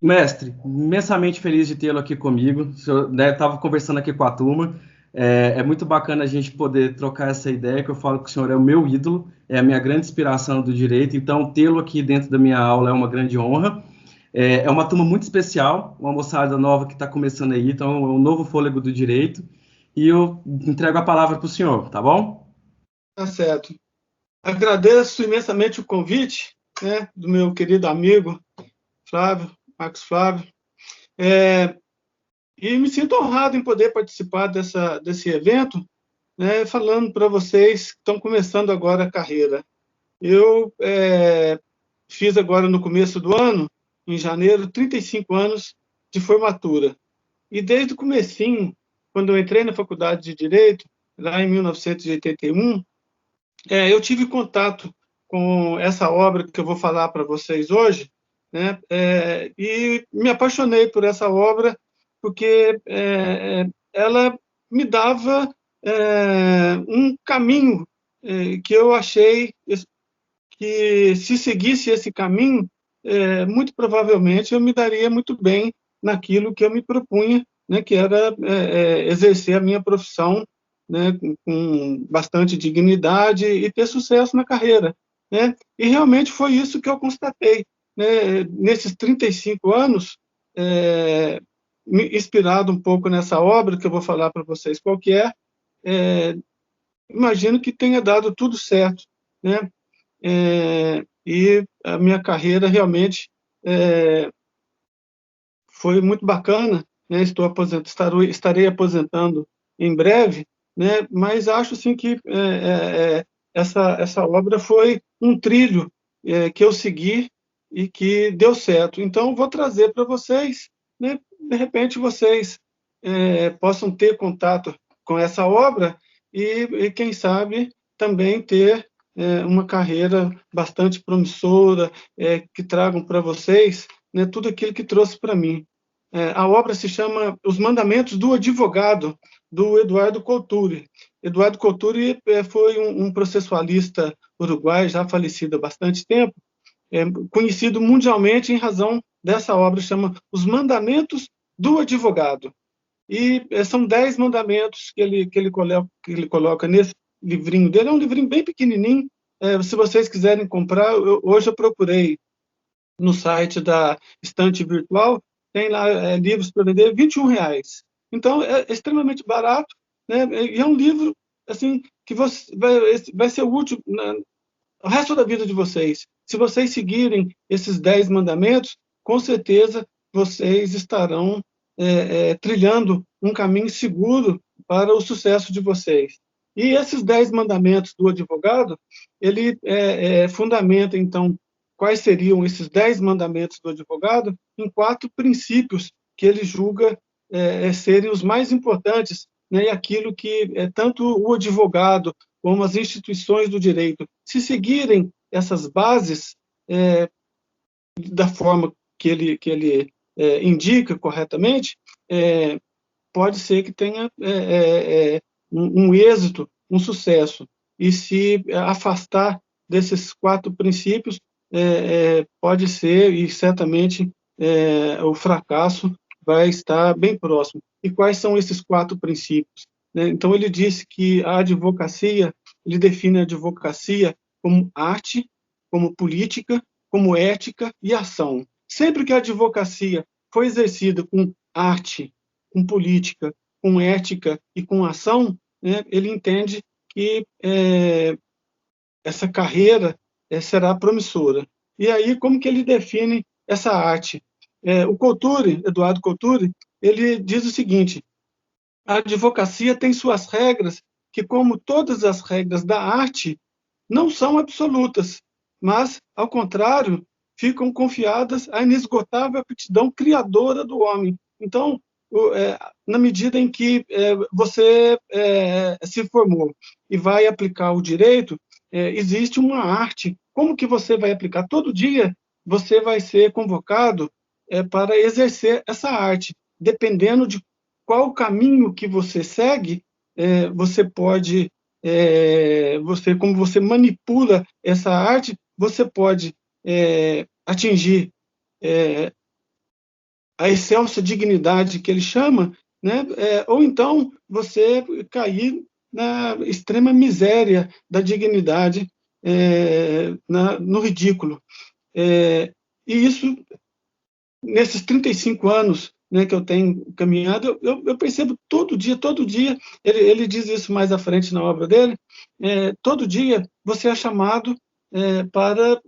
Mestre, imensamente feliz de tê-lo aqui comigo. Estava conversando aqui com a turma. É muito bacana a gente poder trocar essa ideia, que eu falo que o senhor é o meu ídolo, é a minha grande inspiração do direito, então tê-lo aqui dentro da minha aula é uma grande honra. É uma turma muito especial, uma moçada nova que está começando aí, então é um novo fôlego do direito. E eu entrego a palavra para o senhor, tá bom? Tá certo. Agradeço imensamente o convite, né, do meu querido amigo Flávio, Marcos Flávio, é, e me sinto honrado em poder participar desse evento, né, falando para vocês que estão começando agora a carreira. Eu fiz agora no começo do ano, em janeiro, 35 anos de formatura. E desde o comecinho, quando eu entrei na faculdade de Direito, lá em 1981, eu tive contato com essa obra que eu vou falar para vocês hoje, né? E me apaixonei por essa obra porque ela me dava um caminho que eu achei que, se seguisse esse caminho, muito provavelmente eu me daria muito bem naquilo que eu me propunha, né, que era exercer a minha profissão, né, com bastante dignidade e ter sucesso na carreira, né? E realmente foi isso que eu constatei, né, nesses 35 anos, inspirado um pouco nessa obra que eu vou falar para vocês qual que é, imagino que tenha dado tudo certo, né? E a minha carreira realmente foi muito bacana, né? Estarei aposentando em breve, né? Mas acho assim que essa obra foi um trilho que eu segui e que deu certo. Então, vou trazer para vocês, né? De repente vocês possam ter contato com essa obra e quem sabe, também ter uma carreira bastante promissora, que tragam para vocês, né, tudo aquilo que trouxe para mim. A obra se chama Os Mandamentos do Advogado, do Eduardo Couturi. Eduardo Couturi foi um processualista uruguaio, já falecido há bastante tempo, conhecido mundialmente em razão dessa obra, chama Os Mandamentos do Advogado. E são 10 mandamentos que ele coloca nesse livrinho dele. É um livrinho bem pequenininho. Se vocês quiserem comprar, hoje eu procurei no site da Estante Virtual, tem lá livros para vender, R$ 21. Então, é extremamente barato, né? E é um livro assim que vai ser útil o resto da vida de vocês. Se vocês seguirem esses 10 mandamentos, com certeza vocês estarão trilhando um caminho seguro para o sucesso de vocês. E esses 10 mandamentos do advogado, ele fundamenta, então, quais seriam esses 10 mandamentos do advogado em 4 princípios que ele julga serem os mais importantes, né, e aquilo que tanto o advogado como as instituições do direito, se seguirem essas bases da forma que ele indica corretamente, pode ser que tenha um êxito, um sucesso. E se afastar desses 4 princípios, pode ser, e certamente o fracasso vai estar bem próximo. E quais são esses 4 princípios? Né? Então, ele disse que a advocacia, ele define a advocacia como arte, como política, como ética e ação. Sempre que a advocacia for exercida com arte, com política, com ética e com ação, né, ele entende que essa carreira será promissora. E aí, como que ele define essa arte? O Couturi, Eduardo Couturi, ele diz o seguinte: a advocacia tem suas regras que, como todas as regras da arte, não são absolutas, mas, ao contrário, ficam confiadas à inesgotável aptidão criadora do homem. Então, na medida em que você se formou e vai aplicar o direito, existe uma arte. Como que você vai aplicar? Todo dia você vai ser convocado para exercer essa arte. Dependendo de qual caminho que você segue, você pode, como você manipula essa arte, você pode atingir a excelsa dignidade que ele chama, né? Ou então você cair na extrema miséria da dignidade, no ridículo. E isso, nesses 35 anos, né, que eu tenho caminhado, eu percebo todo dia, ele diz isso mais à frente na obra dele, todo dia você é chamado para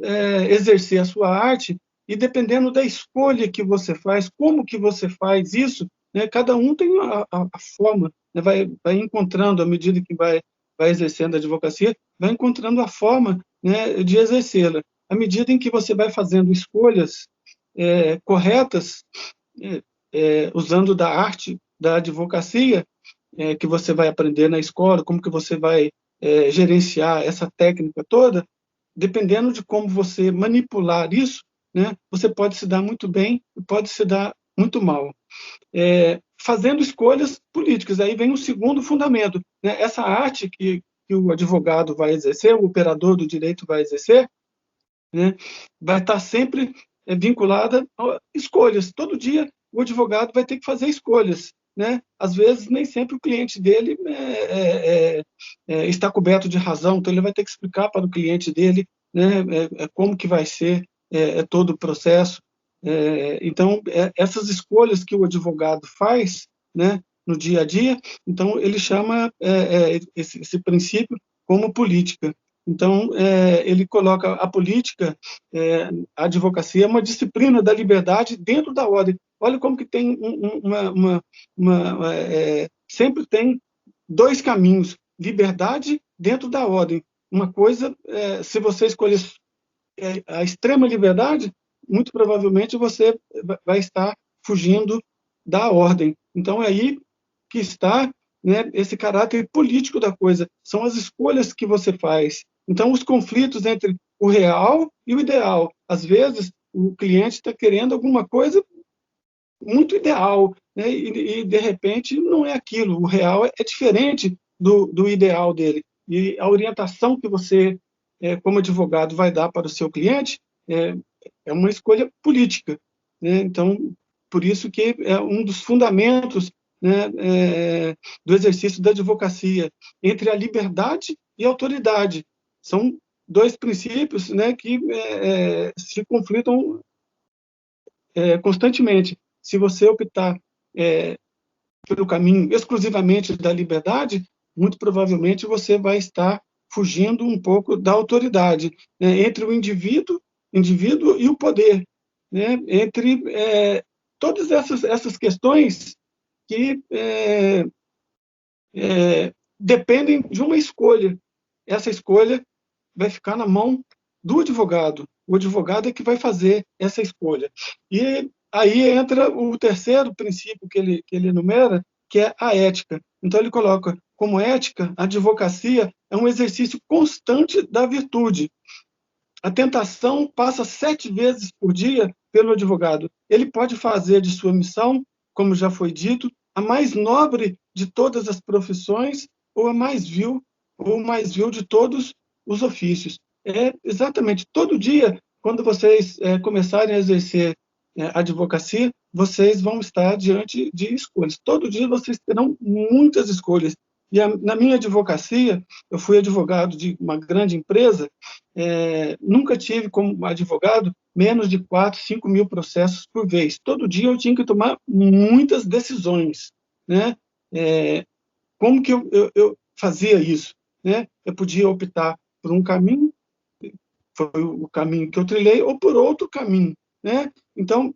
exercer a sua arte, e dependendo da escolha que você faz, como que você faz isso, né, cada um tem a forma, né, vai encontrando, à medida que vai exercendo a advocacia, vai encontrando a forma, né, de exercê-la. À medida em que você vai fazendo escolhas corretas, usando da arte da advocacia, que você vai aprender na escola, como que você vai gerenciar essa técnica toda, dependendo de como você manipular isso, né, você pode se dar muito bem e pode se dar muito mal. Fazendo escolhas políticas, aí vem o segundo fundamento, né, essa arte que o advogado vai exercer, o operador do direito vai exercer, né, vai estar sempre vinculada a escolhas. Todo dia o advogado vai ter que fazer escolhas, né? Às vezes nem sempre o cliente dele está coberto de razão, então ele vai ter que explicar para o cliente dele, né, como que vai ser todo o processo. Então essas escolhas que o advogado faz, né, no dia a dia, então ele chama esse princípio como política. Então, ele coloca a política, a advocacia, é uma disciplina da liberdade dentro da ordem. Olha como que tem sempre tem dois caminhos: liberdade dentro da ordem. Uma coisa, se você escolher a extrema liberdade, muito provavelmente você vai estar fugindo da ordem. Então, é aí que está, né, esse caráter político da coisa. São as escolhas que você faz. Então, os conflitos entre o real e o ideal. Às vezes, o cliente está querendo alguma coisa muito ideal, né, e, de repente, não é aquilo. O real é diferente do ideal dele. E a orientação que você, como advogado, vai dar para o seu cliente é uma escolha política, né? Então, por isso que é um dos fundamentos, né, do exercício da advocacia, entre a liberdade e a autoridade. São dois princípios, né, que se conflitam constantemente. Se você optar pelo caminho exclusivamente da liberdade, muito provavelmente você vai estar fugindo um pouco da autoridade, né, entre o indivíduo e o poder, né, entre todas essas questões que dependem de uma escolha. Essa escolha vai ficar na mão do advogado. O advogado é que vai fazer essa escolha. E aí entra o terceiro princípio que ele enumera, que é a ética. Então, ele coloca como ética: a advocacia é um exercício constante da virtude. A tentação passa 7 vezes por dia pelo advogado. Ele pode fazer de sua missão, como já foi dito, a mais nobre de todas as profissões, ou a mais vil, ou mais vil de todos os ofícios. Exatamente, todo dia, quando vocês começarem a exercer a advocacia, vocês vão estar diante de escolhas. Todo dia vocês terão muitas escolhas. E na minha advocacia, eu fui advogado de uma grande empresa, nunca tive como advogado menos de 4, 5 mil processos por vez. Todo dia eu tinha que tomar muitas decisões, né? Como que eu fazia isso, né? Eu podia optar por um caminho, foi o caminho que eu trilhei, ou por outro caminho, né? Então,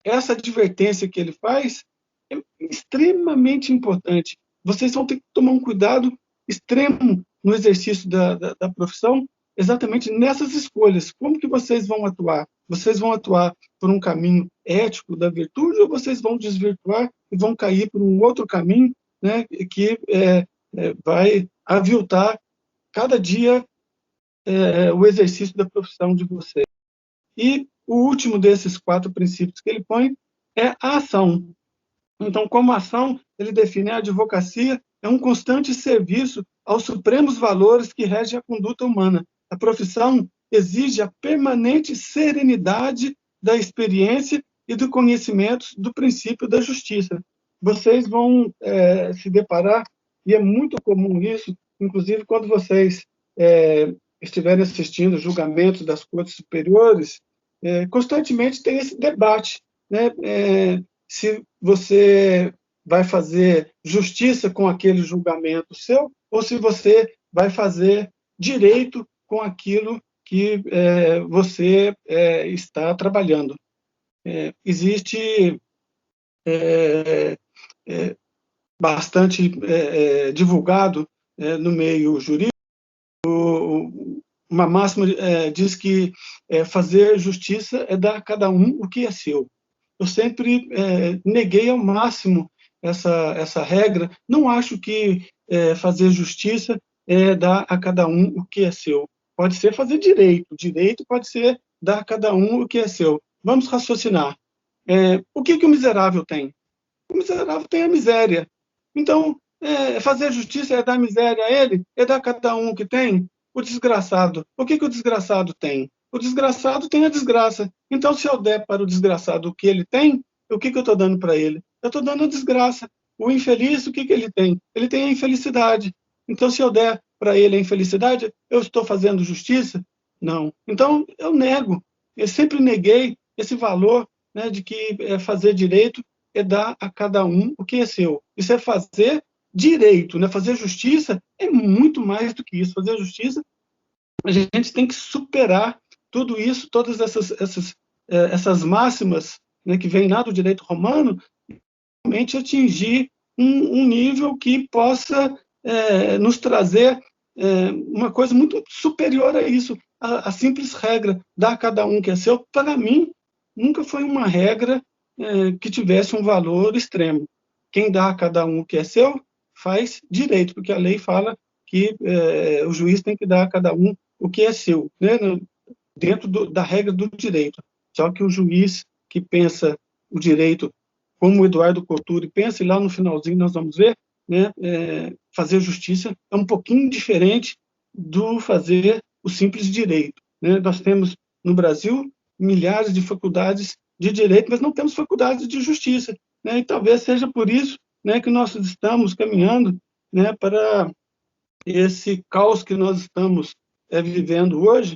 essa advertência que ele faz é extremamente importante. Vocês vão ter que tomar um cuidado extremo no exercício da profissão, exatamente nessas escolhas. Como que vocês vão atuar? Vocês vão atuar por um caminho ético da virtude, ou vocês vão desvirtuar e vão cair por um outro caminho, né, que vai aviltar cada dia o exercício da profissão de vocês? E o último desses 4 princípios que ele põe é a ação. Então, como ação, ele define a advocacia é um constante serviço aos supremos valores que regem a conduta humana. A profissão exige a permanente serenidade da experiência e do conhecimento do princípio da justiça. Vocês vão se deparar, e é muito comum isso, inclusive quando vocês estiverem assistindo julgamentos das cortes superiores, constantemente tem esse debate, né? Se você vai fazer justiça com aquele julgamento seu, ou se você vai fazer direito com aquilo que você está trabalhando. Existe bastante divulgado no meio jurídico, uma máxima diz que fazer justiça é dar a cada um o que é seu. Eu sempre neguei ao máximo essa regra. Não acho que fazer justiça é dar a cada um o que é seu. Pode ser fazer direito. Direito pode ser dar a cada um o que é seu. Vamos raciocinar. O que o miserável tem? O miserável tem a miséria. Então, fazer justiça é dar miséria a ele? É dar a cada um o que tem? O desgraçado. O que o desgraçado tem? O desgraçado tem a desgraça. Então, se eu der para o desgraçado o que ele tem, o que eu estou dando para ele? Eu estou dando a desgraça. O infeliz, o que ele tem? Ele tem a infelicidade. Então, se eu der para ele a infelicidade, eu estou fazendo justiça? Não. Então, eu nego. Eu sempre neguei esse valor, né, de que fazer direito é dar a cada um o que é seu. Isso é fazer direito, né? Fazer justiça é muito mais do que isso. Fazer justiça, a gente tem que superar tudo isso, todas essas máximas, né, que vêm lá do direito romano, realmente atingir um nível que possa nos trazer uma coisa muito superior a isso. A simples regra, dar a cada um que é seu, para mim, nunca foi uma regra que tivesse um valor extremo. Quem dá a cada um o que é seu, faz direito, porque a lei fala que o juiz tem que dar a cada um o que é seu, né, dentro da regra do direito. Só que o juiz que pensa o direito, como o Eduardo Couture pensa, e lá no finalzinho nós vamos ver, né, fazer justiça é um pouquinho diferente do fazer o simples direito, né? Nós temos no Brasil milhares de faculdades de direito, mas não temos faculdades de justiça, né? E talvez seja por isso, né, que nós estamos caminhando, né, para esse caos que nós estamos vivendo hoje,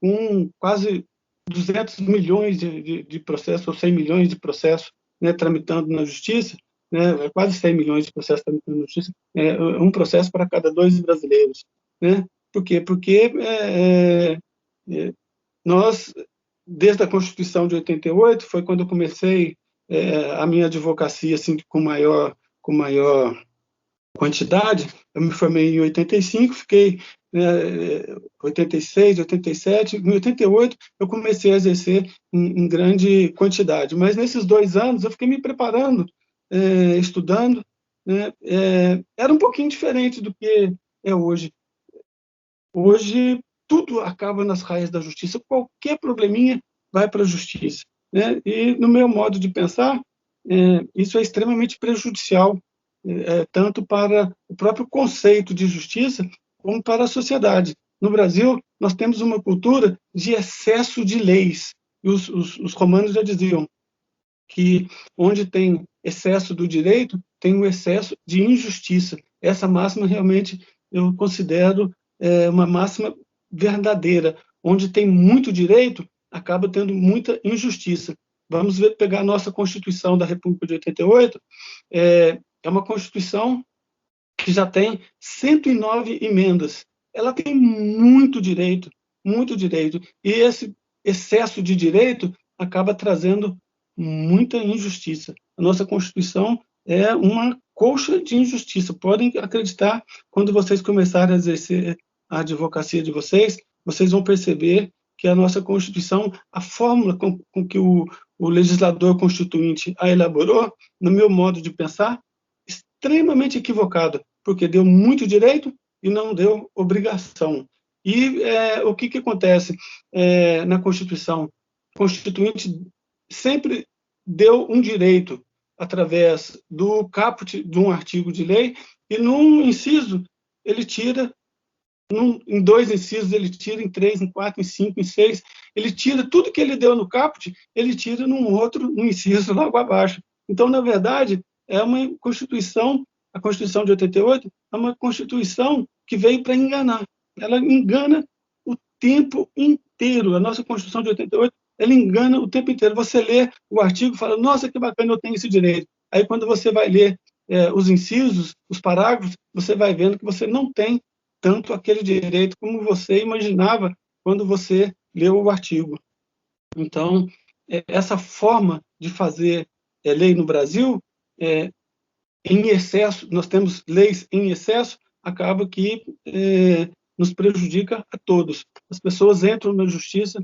com quase 200 milhões de processos, ou 100 milhões de processos, né, tramitando na justiça, né, quase 100 milhões de processos tramitando na justiça, um processo para cada 2 brasileiros. Né? Por quê? Porque nós, desde a Constituição de 88, foi quando eu comecei a minha advocacia assim, com maior quantidade. Eu me formei em 85, fiquei 86, 87, em 88 eu comecei a exercer em grande quantidade. Mas nesses 2 anos eu fiquei me preparando, estudando, né? Era um pouquinho diferente do que é hoje. Hoje tudo acaba nas raias da justiça, qualquer probleminha vai para a justiça, né? E no meu modo de pensar, isso é extremamente prejudicial, tanto para o próprio conceito de justiça, como para a sociedade. No Brasil, nós temos uma cultura de excesso de leis. E os romanos já diziam que onde tem excesso do direito, tem um excesso de injustiça. Essa máxima realmente eu considero uma máxima verdadeira. Onde tem muito direito, acaba tendo muita injustiça. Vamos pegar a nossa Constituição da República de 88, é uma Constituição que já tem 109 emendas. Ela tem muito direito, e esse excesso de direito acaba trazendo muita injustiça. A nossa Constituição é uma colcha de injustiça. Podem acreditar, quando vocês começarem a exercer a advocacia de vocês, vocês vão perceber que a nossa Constituição, a fórmula com que o legislador constituinte a elaborou, no meu modo de pensar, extremamente equivocada, porque deu muito direito e não deu obrigação. E o que acontece na Constituição? O Constituinte sempre deu um direito através do caput de um artigo de lei, e num inciso ele tira, em 2 incisos ele tira, em 3, em 4, em 5, em 6, ele tira tudo que ele deu no caput, ele tira num inciso logo abaixo. Então, na verdade, é uma Constituição, a Constituição de 88 é uma Constituição que veio para enganar. Ela engana o tempo inteiro. A nossa Constituição de 88, ela engana o tempo inteiro. Você lê o artigo e fala, nossa, que bacana, eu tenho esse direito. Aí, quando você vai ler os incisos, os parágrafos, você vai vendo que você não tem tanto aquele direito como você imaginava quando você leu o artigo. Então, essa forma de fazer lei no Brasil, em excesso, nós temos leis em excesso, acaba que nos prejudica a todos. As pessoas entram na justiça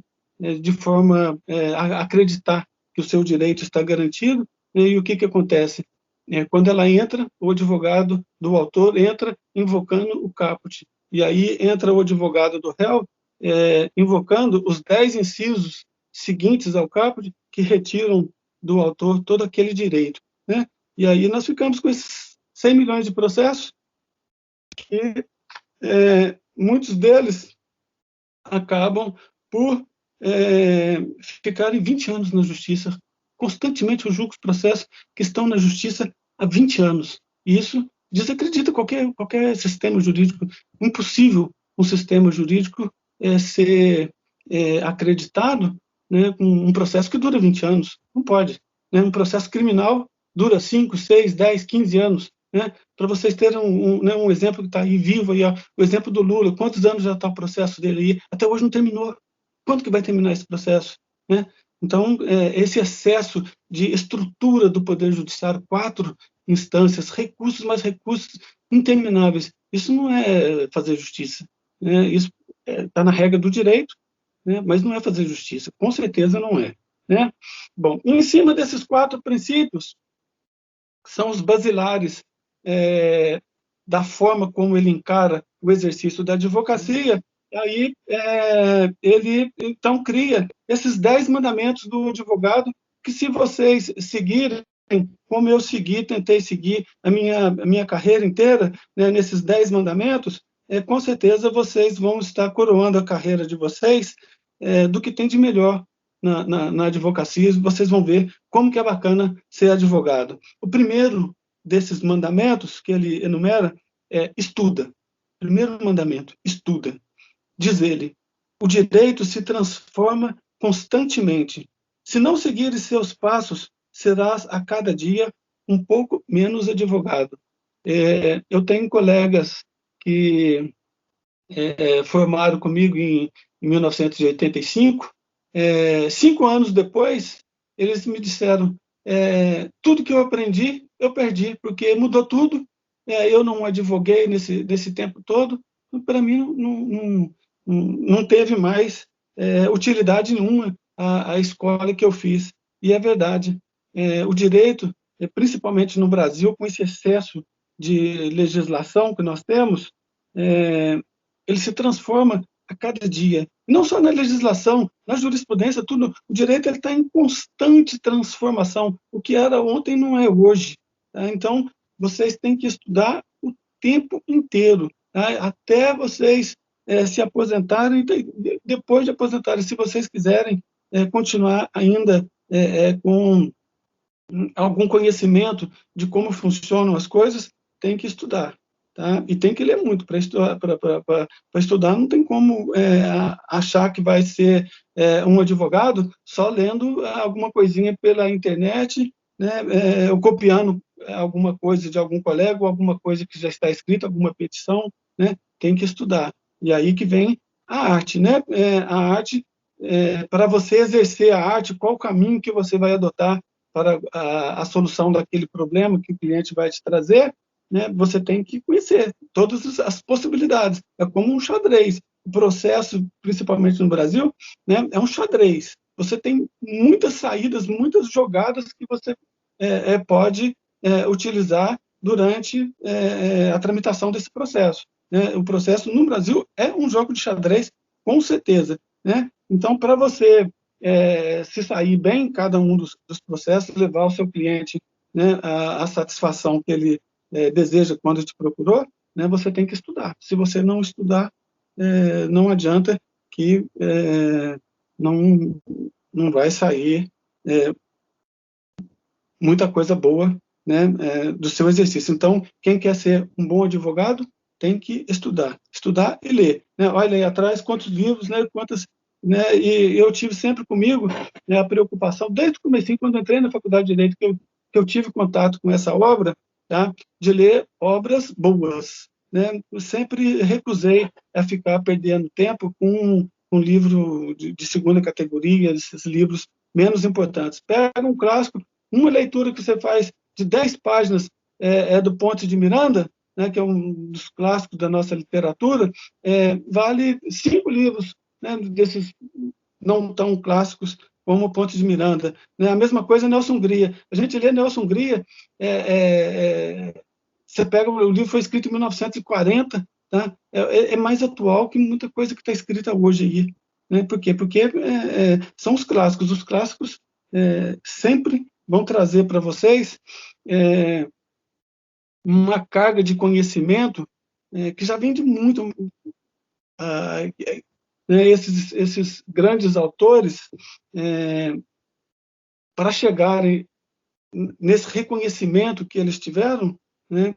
de forma a acreditar que o seu direito está garantido, e o que acontece? Quando ela entra, o advogado do autor entra invocando o caput, e aí entra o advogado do réu invocando os 10 incisos seguintes ao caput que retiram do autor todo aquele direito, né? E aí nós ficamos com esses 100 milhões de processos, que muitos deles acabam por ficarem 20 anos na justiça. Constantemente eu julgo os processos que estão na justiça há 20 anos. E isso desacredita qualquer sistema jurídico. Impossível um sistema jurídico ser acreditado, né, com um processo que dura 20 anos. Não pode. Né? Um processo criminal dura 5, 6, 10, 15 anos. Né? Para vocês terem um exemplo que está aí vivo, aí, ó, o exemplo do Lula, quantos anos já está o processo dele aí? Até hoje não terminou. Quando que vai terminar esse processo? Né? Então, esse excesso de estrutura do Poder Judiciário, 4 instâncias, recursos, mais recursos intermináveis, isso não é fazer justiça. Né? Isso está na regra do direito, né? Mas não é fazer justiça, com certeza não é. Né? Bom, em cima desses 4 princípios, são os basilares da forma como ele encara o exercício da advocacia. Aí ele, então, cria esses 10 mandamentos do advogado, que se vocês seguirem, como eu tentei seguir a minha carreira inteira, né, nesses 10 mandamentos, com certeza vocês vão estar coroando a carreira de vocês do que tem de melhor na advocacia. Vocês vão ver como que é bacana ser advogado. O primeiro desses mandamentos que ele enumera é estuda. Primeiro mandamento, estuda. Diz ele, o direito se transforma constantemente. Se não seguires seus passos, serás a cada dia um pouco menos advogado. Eu tenho colegas que formaram comigo em 1985. 5 anos depois, eles me disseram, tudo que eu aprendi, eu perdi, porque mudou tudo. Eu não advoguei nesse tempo todo. Para mim, não teve mais utilidade nenhuma a escola que eu fiz. E é verdade. O direito, principalmente no Brasil, com esse excesso de legislação que nós temos, ele se transforma a cada dia. Não só na legislação, na jurisprudência, tudo. O direito está em constante transformação. O que era ontem não é hoje. Tá? Então, vocês têm que estudar o tempo inteiro, tá? Até vocês se aposentarem. Depois de aposentarem, se vocês quiserem continuar ainda com algum conhecimento de como funcionam as coisas, tem que estudar. Tá? E tem que ler muito para estudar. Para estudar, não tem como achar que vai ser um advogado só lendo alguma coisinha pela internet, né? Ou copiando alguma coisa de algum colega, ou alguma coisa que já está escrita, alguma petição, né? Tem que estudar. E aí que vem a arte, né? A arte, para você exercer a arte, qual o caminho que você vai adotar para a solução daquele problema que o cliente vai te trazer, né? Você tem que conhecer todas as possibilidades. É como um xadrez. O processo, principalmente no Brasil, né, é um xadrez. Você tem muitas saídas, muitas jogadas que você pode utilizar durante a tramitação desse processo. Né? O processo no Brasil é um jogo de xadrez, com certeza. Né? Então, para você se sair bem em cada um dos processos, levar o seu cliente, né, a satisfação que ele deseja quando te procurou, né, você tem que estudar. Se você não estudar, não adianta que não vai sair muita coisa boa, né, do seu exercício. Então, quem quer ser um bom advogado tem que estudar e ler. Né? Olha aí atrás quantos livros, né, quantas, né, e eu tive sempre comigo, né, a preocupação, desde o comecinho, quando entrei na Faculdade de Direito, que eu tive contato com essa obra, tá, de ler obras boas. Né? Eu sempre recusei a ficar perdendo tempo com um livro de segunda categoria, esses livros menos importantes. Pega um clássico, uma leitura que você faz de 10 páginas do Ponte de Miranda, né, que é um dos clássicos da nossa literatura, vale 5 livros, né, desses não tão clássicos como o Ponte de Miranda. Né? A mesma coisa Nelson Hungria. A gente lê Nelson Hungria, você pega, o livro foi escrito em 1940, tá? É mais atual que muita coisa que está escrita hoje aí. Né? Por quê? Porque são os clássicos. Os clássicos sempre vão trazer para vocês uma carga de conhecimento que já vem de muito. Esses grandes autores, para chegarem nesse reconhecimento que eles tiveram, né,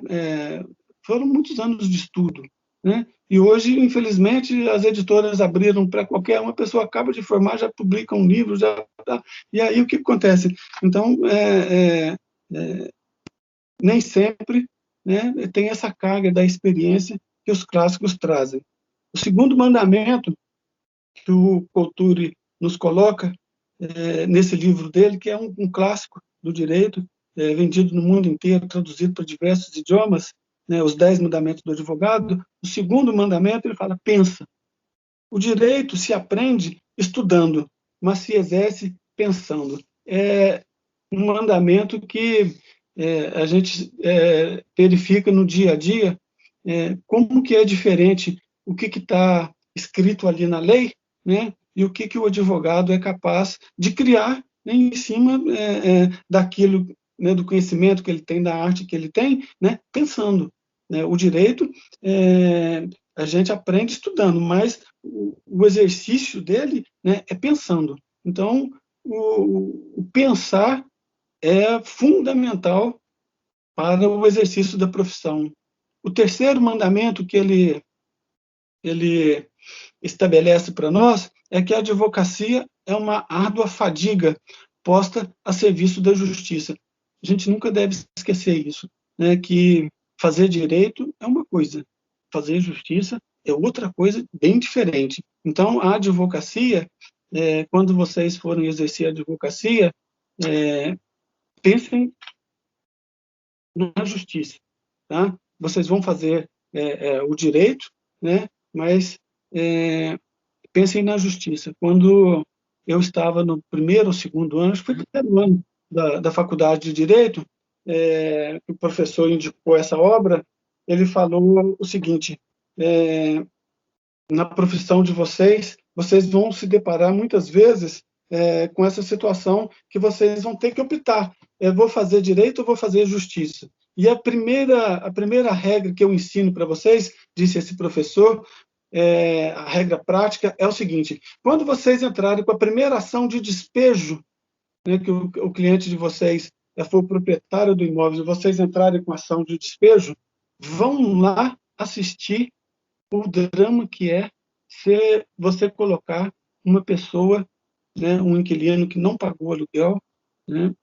foram muitos anos de estudo. Né? E hoje, infelizmente, as editoras abriram para qualquer uma pessoa acaba de formar, já publica um livro, e aí o que acontece? Então, nem sempre, né, tem essa carga da experiência que os clássicos trazem. O segundo mandamento que o Couturi nos coloca nesse livro dele, que é um clássico do direito, vendido no mundo inteiro, traduzido para diversos idiomas, né, os 10 mandamentos do advogado. O segundo mandamento, ele fala, pensa. O direito se aprende estudando, mas se exerce pensando. É um mandamento que a gente verifica no dia a dia como que é diferente o que está escrito ali na lei, né, e o que o advogado é capaz de criar, né, em cima daquilo, né, do conhecimento que ele tem, da arte que ele tem, né, pensando. Né, o direito a gente aprende estudando, mas o exercício dele, né, é pensando. Então, o pensar é fundamental para o exercício da profissão. O terceiro mandamento que ele estabelece para nós é que a advocacia é uma árdua fadiga posta a serviço da justiça. A gente nunca deve esquecer isso, né, que fazer direito é uma coisa, fazer justiça é outra coisa bem diferente. Então, a advocacia, quando vocês forem exercer a advocacia, pensem na justiça. Tá? Vocês vão fazer o direito, né, mas pensem na justiça. Quando eu estava no primeiro ou segundo ano, acho que foi o primeiro ano da faculdade de Direito, o professor indicou essa obra, ele falou o seguinte, na profissão de vocês, vocês vão se deparar muitas vezes com essa situação que vocês vão ter que optar, vou fazer direito ou vou fazer justiça? E a primeira regra que eu ensino para vocês, disse esse professor, a regra prática é o seguinte, quando vocês entrarem com a primeira ação de despejo, né, que o cliente de vocês for o proprietário do imóvel, e vocês entrarem com a ação de despejo, vão lá assistir o drama que é se você colocar uma pessoa, né, um inquilino que não pagou aluguel, né,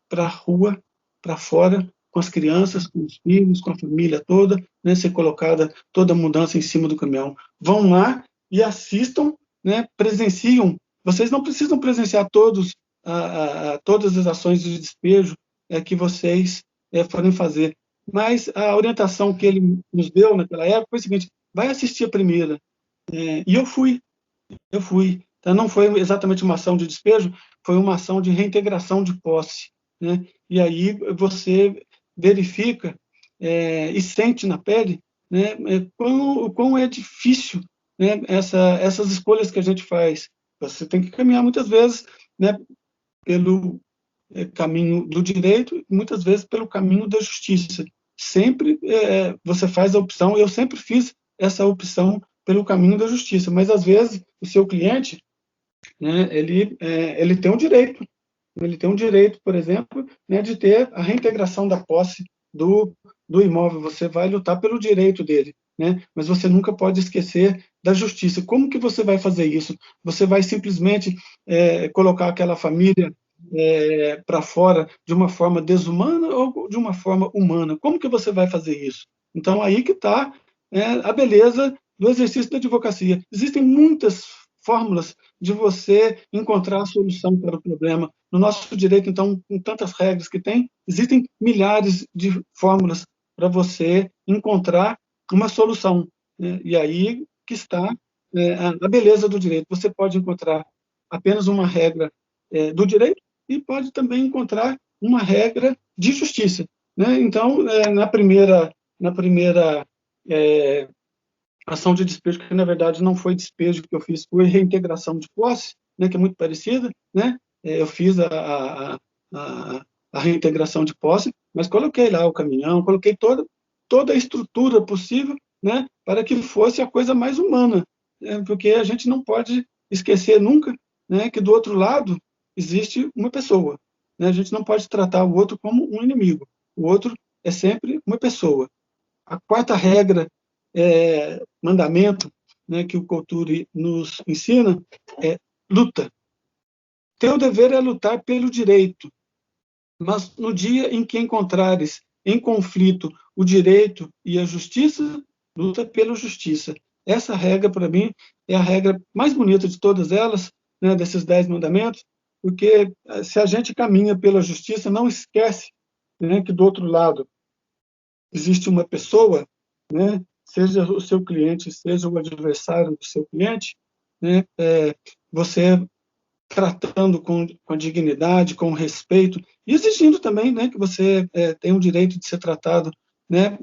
para a rua, para fora, com as crianças, com os filhos, com a família toda, né, ser colocada toda a mudança em cima do caminhão. Vão lá e assistam, né, presenciam. Vocês não precisam presenciar todas as ações de despejo que vocês forem fazer, mas a orientação que ele nos deu naquela época foi o seguinte, vai assistir a primeira. E eu fui. Então, não foi exatamente uma ação de despejo, foi uma ação de reintegração de posse. Né? E aí você verifica e sente na pele, né, o quão é difícil, né, essas escolhas que a gente faz. Você tem que caminhar muitas vezes, né, pelo caminho do direito, muitas vezes pelo caminho da justiça. Sempre você faz a opção, eu sempre fiz essa opção pelo caminho da justiça, mas às vezes o seu cliente né, ele tem um direito. Ele tem um direito, por exemplo, né, de ter a reintegração da posse do, do imóvel. Você vai lutar pelo direito dele, né? Mas você nunca pode esquecer da justiça. Como que você vai fazer isso? Você vai simplesmente colocar aquela família para fora de uma forma desumana ou de uma forma humana? Como que você vai fazer isso? Então, aí que está a beleza do exercício da advocacia. Existem muitas fórmulas de você encontrar a solução para o problema. No nosso direito, então, com tantas regras que tem, existem milhares de fórmulas para você encontrar uma solução, né? E aí que está a beleza do direito. Você pode encontrar apenas uma regra do direito e pode também encontrar uma regra de justiça, né? Então, na primeira ação de despejo, que na verdade não foi despejo que eu fiz, foi reintegração de posse, né, que é muito parecida, né? Eu fiz a reintegração de posse, mas coloquei lá o caminhão, coloquei toda a estrutura possível, né, para que fosse a coisa mais humana, né, porque a gente não pode esquecer nunca, né, que do outro lado existe uma pessoa, né? A gente não pode tratar o outro como um inimigo, o outro é sempre uma pessoa. A quarta regra, mandamento, né, que o Culture nos ensina, é luta. Teu dever é lutar pelo direito, mas no dia em que encontrares em conflito o direito e a justiça, luta pela justiça. Essa regra, para mim, é a regra mais bonita de todas elas, né, desses 10 mandamentos, porque se a gente caminha pela justiça, não esquece, né, que do outro lado existe uma pessoa, né, seja o seu cliente, seja o adversário do seu cliente, né, você tratando com a dignidade, com respeito, e exigindo também, né, que você tenha o direito de ser tratado, né,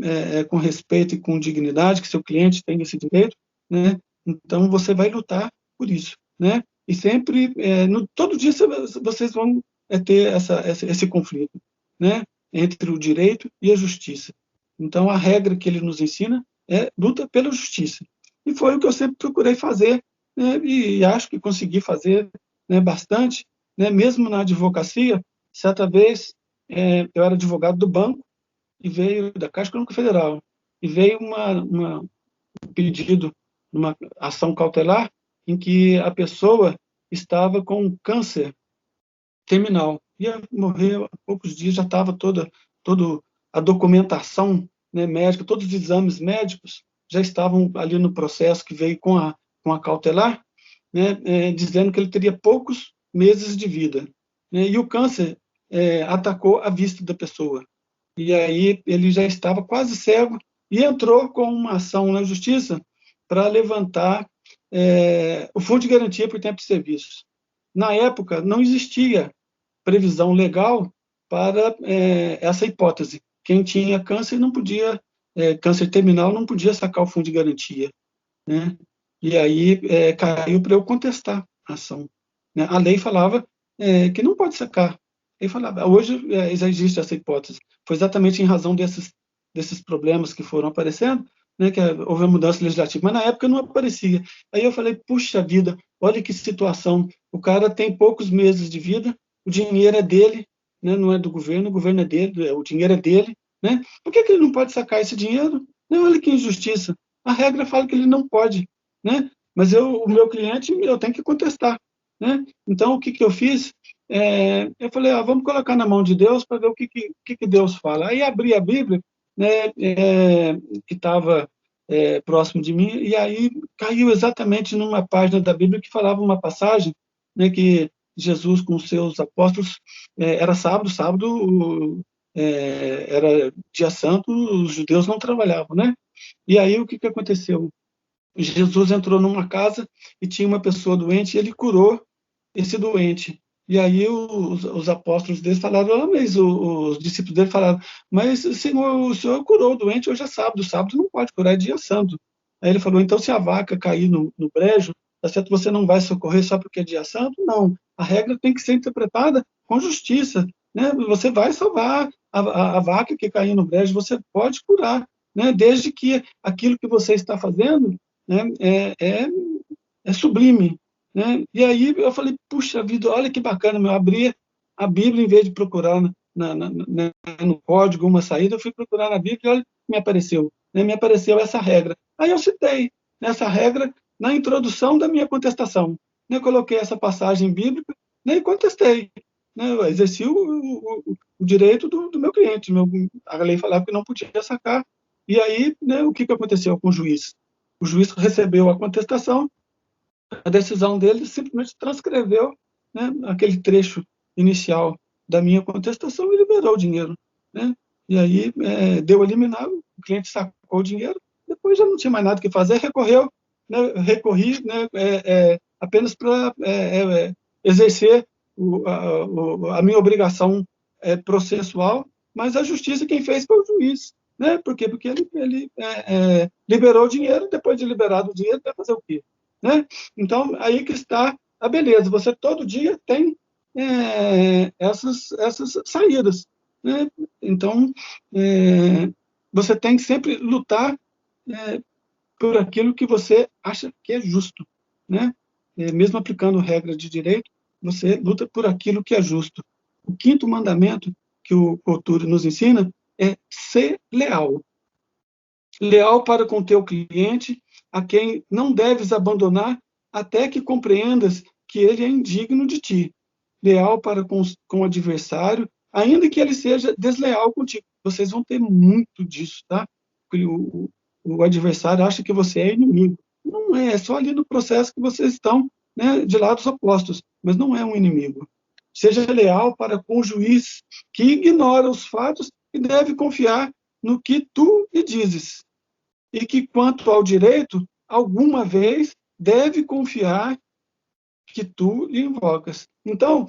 com respeito e com dignidade, que seu cliente tenha esse direito, né, então você vai lutar por isso, né, e sempre, todo dia vocês vão ter esse conflito, né, entre o direito e a justiça. Então, a regra que ele nos ensina é luta pela justiça. E foi o que eu sempre procurei fazer, né, e acho que consegui fazer, né, bastante, né, mesmo na advocacia. Certa vez, eu era advogado do banco e veio da Caixa Econômica Federal, e veio um pedido, uma ação cautelar, em que a pessoa estava com câncer terminal. Ia morrer há poucos dias, já estava toda a documentação, né, médica, todos os exames médicos já estavam ali no processo que veio com a cautelar, né, dizendo que ele teria poucos meses de vida, né, e o câncer atacou a vista da pessoa. E aí ele já estava quase cego e entrou com uma ação na justiça para levantar o fundo de garantia por tempo de serviço. Na época, não existia previsão legal para essa hipótese. Quem tinha câncer não podia, câncer terminal não podia sacar o fundo de garantia, né? E aí caiu para eu contestar a ação, né? A lei falava que não pode sacar. Ele falava, hoje já existe essa hipótese. Foi exatamente em razão desses problemas que foram aparecendo, né, que houve a mudança legislativa, mas na época não aparecia. Aí eu falei, puxa vida, olha que situação, o cara tem poucos meses de vida, o dinheiro é dele, né, não é do governo, o governo é dele, o dinheiro é dele, né? Por que ele não pode sacar esse dinheiro? Não, olha que injustiça. A regra fala que ele não pode, né? Mas o meu cliente, eu tenho que contestar, né? Então, o que eu fiz? Eu falei, vamos colocar na mão de Deus para ver o que Deus fala. Aí abri a Bíblia, né, que estava próximo de mim, e aí caiu exatamente numa página da Bíblia que falava uma passagem, né, que Jesus com os seus apóstolos, era sábado, era dia santo, os judeus não trabalhavam, né? E aí o que aconteceu? Jesus entrou numa casa e tinha uma pessoa doente e ele curou esse doente. E aí os apóstolos deles falaram, mas os discípulos dele falaram, mas Senhor, o Senhor curou o doente, hoje é sábado não pode curar, é dia santo. Aí ele falou, então se a vaca cair no brejo, tá certo, você não vai socorrer só porque é dia santo? Não, a regra tem que ser interpretada com justiça, né? Você vai salvar a vaca que cair no brejo, você pode curar, né? Desde que aquilo que você está fazendo, né, é sublime, né? E aí eu falei, puxa vida, olha que bacana, eu abri a Bíblia em vez de procurar no código uma saída, eu fui procurar na Bíblia e olha o que me apareceu, né? Me apareceu essa regra. Aí eu citei nessa regra na introdução da minha contestação, né? Coloquei essa passagem bíblica, né? E contestei, né? Eu exerci o direito do meu cliente. A lei falava que não podia sacar. E aí, né, o que aconteceu com o juiz? O juiz recebeu a contestação, a decisão dele simplesmente transcreveu, né, aquele trecho inicial da minha contestação e liberou o dinheiro, né? E aí deu a liminar, o cliente sacou o dinheiro, depois já não tinha mais nada que fazer, recorreu, né, recorri, né, apenas para exercer a minha obrigação processual, mas a justiça quem fez foi o juiz, né? Por quê? Porque ele liberou o dinheiro, depois de liberado o dinheiro, vai fazer o quê? Né? Então, aí que está a beleza. Você todo dia tem essas saídas. Né? Então, você tem que sempre lutar por aquilo que você acha que é justo. Né? Mesmo aplicando regra de direito, você luta por aquilo que é justo. O quinto mandamento que o Couture nos ensina é ser leal. Leal para com teu cliente, a quem não deves abandonar, até que compreendas que ele é indigno de ti. Leal para com o adversário, ainda que ele seja desleal contigo. Vocês vão ter muito disso, tá? O adversário acha que você é inimigo. Não é, é só ali no processo que vocês estão, né, de lados opostos, mas não é um inimigo. Seja leal para com o juiz, que ignora os fatos e deve confiar no que tu lhe dizes. E que, quanto ao direito, alguma vez deve confiar que tu lhe invocas. Então,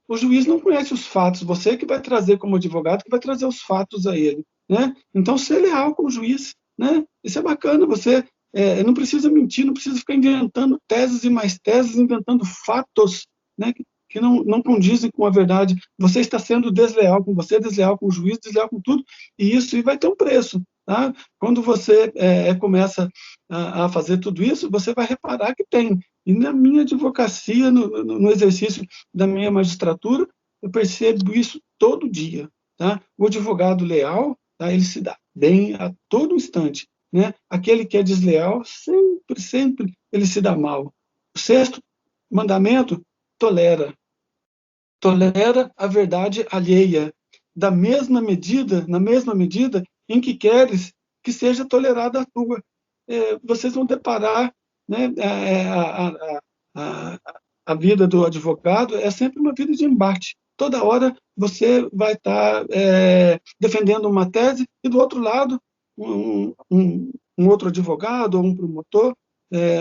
o juiz não conhece os fatos, você que vai trazer como advogado, que vai trazer os fatos a ele. Né? Então, ser leal com o juiz. Né? Isso é bacana, você não precisa mentir, não precisa ficar inventando teses e mais teses, inventando fatos, né, que não condizem com a verdade. Você está sendo desleal com você, desleal com o juiz, desleal com tudo, e isso vai ter um preço. Tá? Quando você começa a fazer tudo isso, você vai reparar que tem. E na minha advocacia, no exercício da minha magistratura, eu percebo isso todo dia. Tá? O advogado leal, tá? Ele se dá bem a todo instante. Né? Aquele que é desleal, sempre ele se dá mal. O sexto mandamento, tolera. Tolera a verdade alheia, na mesma medida em que queres que seja tolerada a tua. Vocês vão deparar, né, a vida do advogado é sempre uma vida de embate. Toda hora você vai estar defendendo uma tese e, do outro lado, um outro advogado, ou um promotor,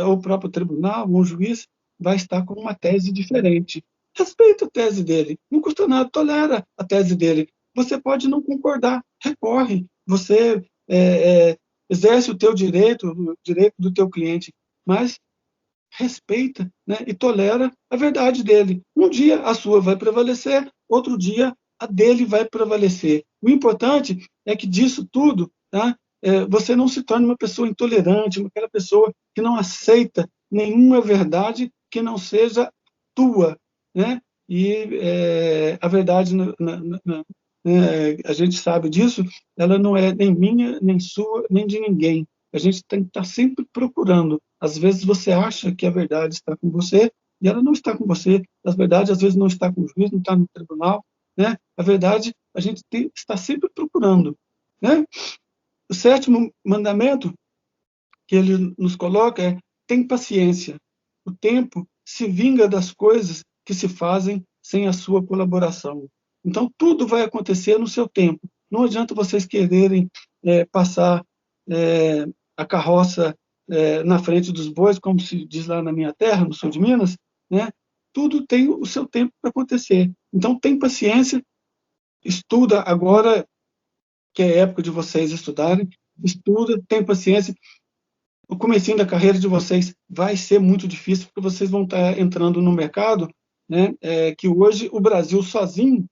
ou o próprio tribunal, ou um juiz, vai estar com uma tese diferente. Respeita a tese dele, não custa nada, tolera a tese dele. Você pode não concordar, recorre, você exerce o teu direito, o direito do teu cliente, mas respeita, né, e tolera a verdade dele. Um dia a sua vai prevalecer, outro dia a dele vai prevalecer. O importante é que disso tudo, tá, você não se torne uma pessoa intolerante, aquela pessoa que não aceita nenhuma verdade que não seja tua, né? E a verdade, a gente sabe disso, ela não é nem minha, nem sua, nem de ninguém. A gente tem que estar sempre procurando. Às vezes você acha que a verdade está com você e ela não está com você. A verdade, às vezes, não está com o juiz, não está no tribunal. Né? A verdade, a gente está sempre procurando. Né? O sétimo mandamento que ele nos coloca é: tem paciência. O tempo se vinga das coisas que se fazem sem a sua colaboração. Então, tudo vai acontecer no seu tempo. Não adianta vocês quererem passar a carroça na frente dos bois, como se diz lá na minha terra, no sul de Minas, né? Tudo tem o seu tempo para acontecer. Então, tem paciência, estuda agora, que é a época de vocês estudarem, estuda, tem paciência. O comecinho da carreira de vocês vai ser muito difícil, porque vocês vão estar entrando no mercado, né, que hoje o Brasil sozinho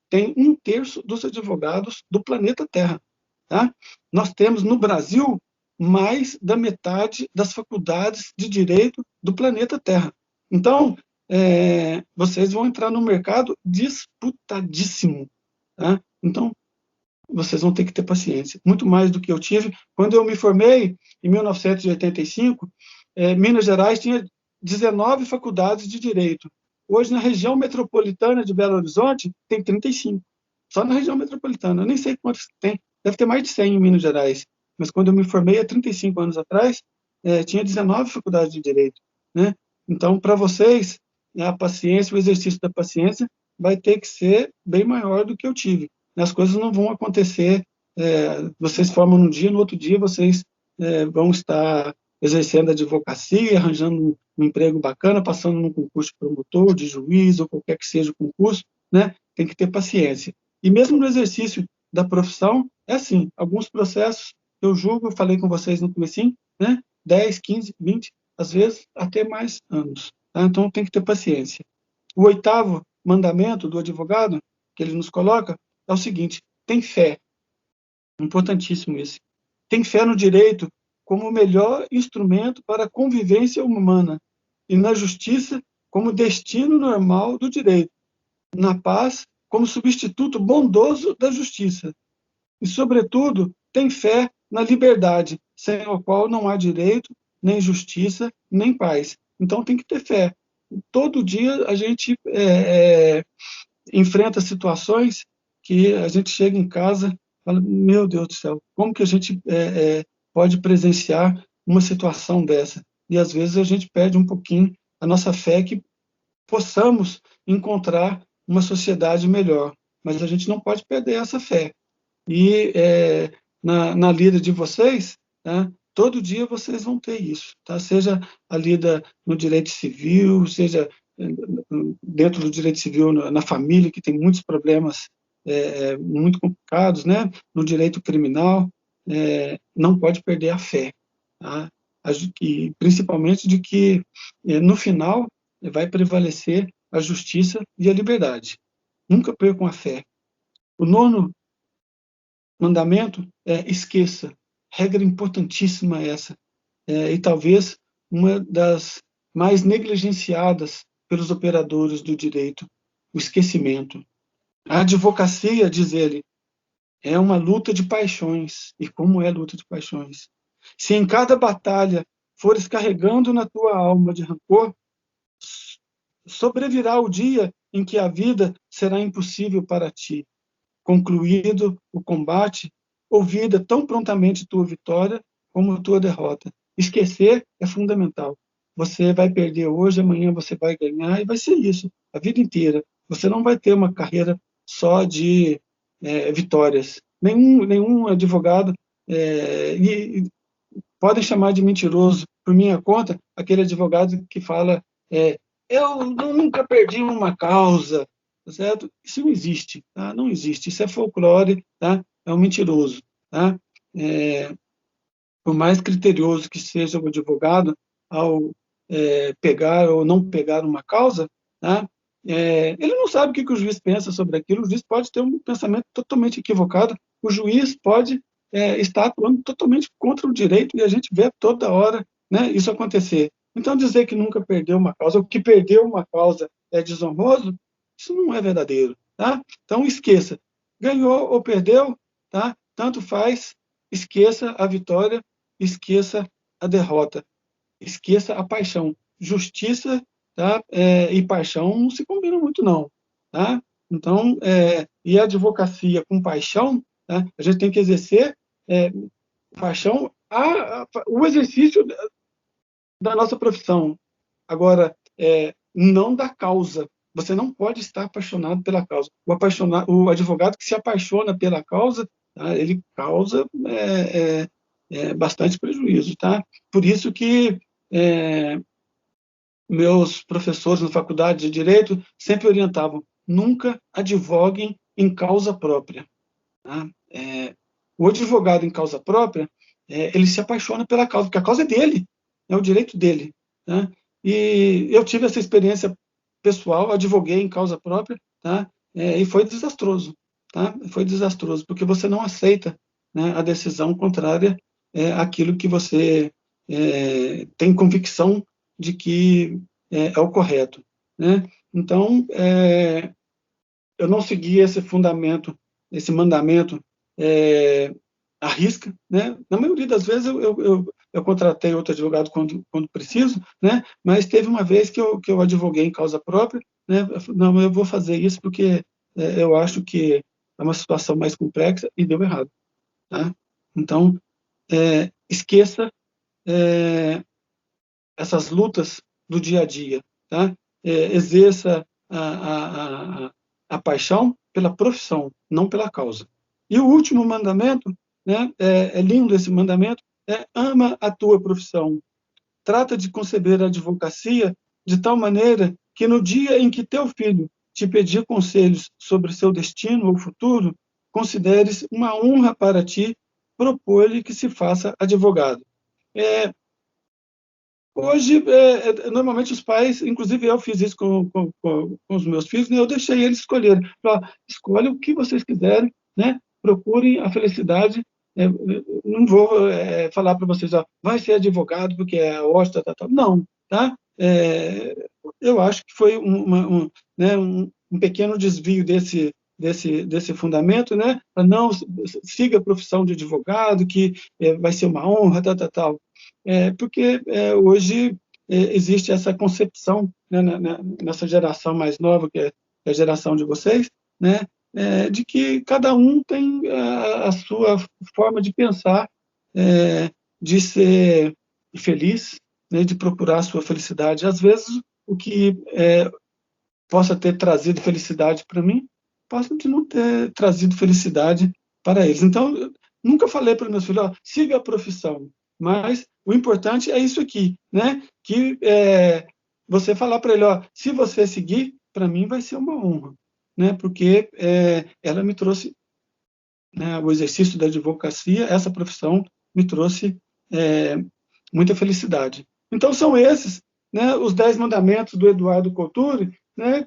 tem 1/3 dos advogados do planeta Terra. Tá? Nós temos no Brasil mais da metade das faculdades de direito do planeta Terra. Então, vocês vão entrar num mercado disputadíssimo. Tá? Então, vocês vão ter que ter paciência, muito mais do que eu tive. Quando eu me formei, em 1985, Minas Gerais tinha 19 faculdades de direito. Hoje, na região metropolitana de Belo Horizonte, tem 35. Só na região metropolitana. Eu nem sei quantos tem. Deve ter mais de 100 em Minas Gerais. Mas quando eu me formei, há 35 anos atrás, tinha 19 faculdades de direito. Né? Então, para vocês, a paciência, o exercício da paciência vai ter que ser bem maior do que eu tive. As coisas não vão acontecer, vocês formam num dia, no outro dia vocês vão estar exercendo a advocacia, arranjando um emprego bacana, passando num concurso de promotor, de juiz, ou qualquer que seja o concurso, né? Tem que ter paciência. E mesmo no exercício da profissão, é assim, alguns processos, eu julgo, eu falei com vocês no comecinho, né? 10, 15, 20, às vezes até mais anos. Tá? Então tem que ter paciência. O 8º mandamento do advogado, que ele nos coloca, é o seguinte: tem fé. Importantíssimo isso. Tem fé no direito como o melhor instrumento para a convivência humana e na justiça como destino normal do direito, na paz como substituto bondoso da justiça e, sobretudo, tem fé na liberdade, sem a qual não há direito, nem justiça, nem paz. Então tem que ter fé. Todo dia a gente enfrenta situações que a gente chega em casa e fala, meu Deus do céu, como que a gente pode presenciar uma situação dessa? E às vezes a gente perde um pouquinho a nossa fé que possamos encontrar uma sociedade melhor. Mas a gente não pode perder essa fé. E na lida de vocês, tá? Todo dia vocês vão ter isso, tá? Seja a lida no direito civil, seja dentro do direito civil na família, que tem muitos problemas muito complicados, né? No direito criminal, não pode perder a fé, tá? E principalmente de que no final vai prevalecer a justiça e a liberdade. Nunca percam a fé. O 9º mandamento esqueça. Regra importantíssima essa. E talvez uma das mais negligenciadas pelos operadores do direito, o esquecimento. A advocacia, diz ele, é uma luta de paixões. E como é luta de paixões? Se em cada batalha fores carregando na tua alma de rancor, sobrevirá o dia em que a vida será impossível para ti. Concluído o combate, ouvida tão prontamente tua vitória como tua derrota. Esquecer é fundamental. Você vai perder hoje, amanhã você vai ganhar, e vai ser isso, a vida inteira. Você não vai ter uma carreira só de vitórias. Nenhum advogado, e podem chamar de mentiroso por minha conta, aquele advogado que fala eu nunca perdi uma causa, certo? Isso não existe, tá? Não existe, isso é folclore, tá? É um mentiroso, tá? Por mais criterioso que seja o advogado ao pegar ou não pegar uma causa, tá? Ele não sabe o que o juiz pensa sobre aquilo, o juiz pode ter um pensamento totalmente equivocado, o juiz pode estar atuando totalmente contra o direito, e a gente vê toda hora, né, isso acontecer. Então, dizer que nunca perdeu uma causa, ou que perdeu uma causa é desonroso, isso não é verdadeiro. Tá? Então, esqueça. Ganhou ou perdeu, tá? Tanto faz, esqueça a vitória, esqueça a derrota, esqueça a paixão. Justiça, tá? E paixão não se combinam muito, não. Tá? Então, e a advocacia com paixão, tá? A gente tem que exercer paixão, o exercício da nossa profissão. Agora, não da causa. Você não pode estar apaixonado pela causa. O advogado que se apaixona pela causa, tá? Ele causa bastante prejuízo. Tá? Por isso que meus professores na faculdade de Direito sempre orientavam: nunca advoguem em causa própria. Tá? O advogado em causa própria, ele se apaixona pela causa, porque a causa é dele, é o direito dele. Tá? E eu tive essa experiência pessoal, advoguei em causa própria, tá? E foi desastroso. Tá? Foi desastroso, porque você não aceita, né, a decisão contrária aquilo que você tem convicção de que é o correto, né? Então, eu não segui esse fundamento, esse mandamento à risca, né? Na maioria das vezes eu contratei outro advogado quando preciso, né? Mas teve uma vez que eu advoguei em causa própria, né? Eu falei, não, eu vou fazer isso porque eu acho que é uma situação mais complexa e deu errado, tá? Então, esqueça essas lutas do dia a dia, tá? Exerça a paixão pela profissão, não pela causa. E o último mandamento, né, lindo esse mandamento, ama a tua profissão. Trata de conceber a advocacia de tal maneira que no dia em que teu filho te pedir conselhos sobre seu destino ou futuro, consideres uma honra para ti propor-lhe que se faça advogado. Hoje, normalmente os pais, inclusive eu fiz isso com os meus filhos, né? Eu deixei eles escolherem. Escolhe o que vocês quiserem, né? Procurem a felicidade. Não vou falar para vocês, vai ser advogado porque é ótimo, tal. Não, tá? Eu acho que foi né, um pequeno desvio desse fundamento, né? Não siga a profissão de advogado, que vai ser uma honra, tal. Porque hoje existe essa concepção, né, nessa geração mais nova, que é a geração de vocês, né, de que cada um tem a sua forma de pensar, de ser feliz, né, de procurar a sua felicidade. Às vezes, o que possa ter trazido felicidade para mim, possa não ter trazido felicidade para eles. Então, eu nunca falei para meus filhos, siga a profissão, mas o importante é isso aqui, né? Que você falar para ele, se você seguir, para mim vai ser uma honra, né? Porque ela me trouxe, né, o exercício da advocacia, essa profissão me trouxe muita felicidade. Então, são esses, né, os 10 mandamentos do Eduardo Couture, né,